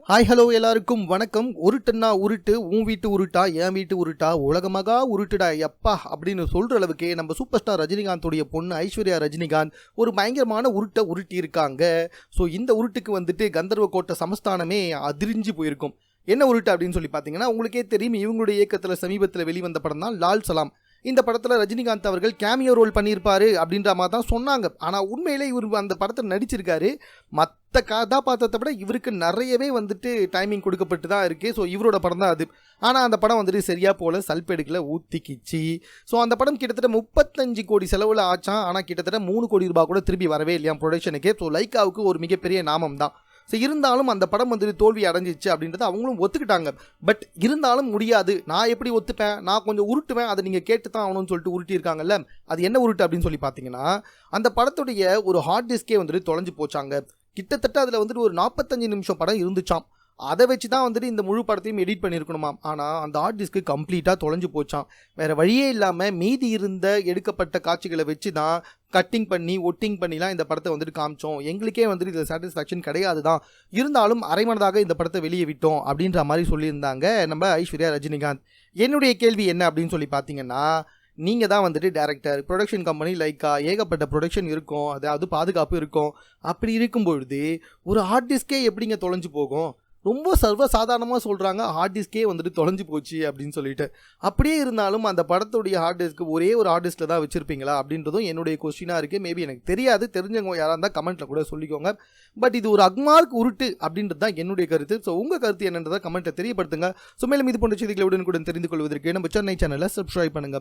Hi hello எல்லாருக்கும் வணக்கம். உருட்டுன்னா உருட்டு, உன் வீட்டு உருட்டா என் வீட்டு உருட்டா உலகமகா உருட்டுடா எப்பா அப்படின்னு சொல்கிற அளவுக்கு நம்ம சூப்பர் ஸ்டார் ரஜினிகாந்தோடைய பொண்ணு ஐஸ்வர்யா ரஜினிகாந்த் ஒரு பயங்கரமான உருட்டை உருட்டி இருக்காங்க. ஸோ இந்த உருட்டுக்கு வந்துட்டு கந்தர்வ கோட்டை சமஸ்தானமே அதிர்ஞ்சி போயிருக்கும். என்ன உருட்டு அப்படின்னு சொல்லி பார்த்தீங்கன்னா, உங்களுக்கே தெரியும், இவங்களுடைய இயக்கத்தில் சமீபத்தில் வெளிவந்த படம் தான் லால் சலாம். இந்த படத்தில் ரஜினிகாந்த் அவர்கள் கேமியோ ரோல் பண்ணியிருப்பாரு அப்படின்ற மாதிரி தான் சொன்னாங்க. ஆனால் உண்மையிலே இவர் அந்த படத்தில் நடிச்சிருக்காரு. மற்ற கதாபாத்திரத்தை விட இவருக்கு நிறையவே வந்துட்டு டைமிங் கொடுக்கப்பட்டு தான் இருக்குது. ஸோ இவரோட படம் தான் அது. ஆனால் அந்த படம் வந்துட்டு சரியாக போல் சல்பெடுக்கல, ஊற்றிக்கிச்சு. ஸோ அந்த படம் கிட்டத்தட்ட 35 கோடி செலவில் ஆச்சான். ஆனால் கிட்டத்தட்ட 3 கோடி ரூபாய் கூட திரும்பி வரவே இல்லையா ப்ரொடக்ஷனுக்கே. ஸோ லைக்காவுக்கு ஒரு மிகப்பெரிய நாமம் தான். ஸோ இருந்தாலும் அந்த படம் வந்துட்டு தோல்வி அடைஞ்சிச்சு அப்படின்றத அவங்களும் ஒத்துக்கிட்டாங்க. பட் இருந்தாலும் முடியாது, நான் எப்படி ஒத்துப்பேன், நான் கொஞ்சம் உருட்டுவேன், அதை நீங்கள் கேட்டு தான் ஆகணும்னு சொல்லிட்டு உருட்டியிருக்காங்கல்ல. அது என்ன உருட்டு அப்படின்னு சொல்லி பார்த்தீங்கன்னா, அந்த படத்துடைய ஒரு ஹார்ட் டிஸ்கே வந்துட்டு தொலைஞ்சு போச்சாங்க. கிட்டத்தட்ட அதில் வந்துட்டு ஒரு 45 நிமிஷம் படம் இருந்துச்சாம். அதை வச்சு தான் வந்துட்டு இந்த முழு படத்தையும் எடிட் பண்ணியிருக்கணுமாம். ஆனால் அந்த ஹார்ட் டிஸ்க்கு கம்ப்ளீட்டாக தொலைஞ்சு போச்சான். வேறு வழியே இல்லாமல் மீதி இருந்த எடுக்கப்பட்ட காட்சிகளை வச்சு தான் கட்டிங் பண்ணி ஒட்டிங் பண்ணிலாம் இந்த படத்தை வந்துட்டு காமிச்சோம். எங்களுக்கே வந்துட்டு இதில் சாட்டிஸ்ஃபேக்ஷன் கிடையாது தான், இருந்தாலும் அரைமனதாக இந்த படத்தை வெளியே விட்டோம் அப்படின்ற மாதிரி சொல்லியிருந்தாங்க நம்ம ஐஸ்வர்யா ரஜினிகாந்த். என்னுடைய கேள்வி என்ன அப்படின்னு சொல்லி பார்த்தீங்கன்னா, நீங்கள் தான் வந்துட்டு டேரக்டர், ப்ரொடக்ஷன் கம்பெனி லைக்கா, ஏகப்பட்ட ப்ரொடக்ஷன் இருக்கும், அதாவது பாதுகாப்பு இருக்கும். அப்படி இருக்கும்பொழுது ஒரு ஹார்ட் டிஸ்கே எப்படிங்க தொலைஞ்சு போகும்? ரொம்ப சர்வசாதாரணமாக சொல்கிறாங்க, ஹார்ட் டிஸ்கே வந்துட்டு தொலைஞ்சு போச்சு அப்படின்னு சொல்லிட்டு. அப்படியே இருந்தாலும் அந்த படத்துடைய ஹார்ட் டிஸ்க்கு ஒரே ஒரு ஹார்ட் டிஸ்கில் தான் வச்சுருப்பீங்களா அப்படின்றதும் என்னுடைய கொஸ்டினாக இருக்குது. மேபி எனக்கு தெரியாது, தெரிஞ்சவங்க யாராக இருந்தால் கமெண்ட்டில் கூட சொல்லிக்கோங்க. பட் இது ஒரு அக்மார்க் உருட்டு அப்படின்றது தான் என்னுடைய கருத்து. ஸோ உங்கள் கருத்து என்னன்றதை கமெண்ட்டை தெரியப்படுத்துங்க. ஸோ மேலும் இது போன்ற செய்திகளை உடனுக்குடன் தெரிந்து கொள்வதற்கு நம்ம சென்னை சேனலை சப்ஸ்கிரைப் பண்ணுங்கள்.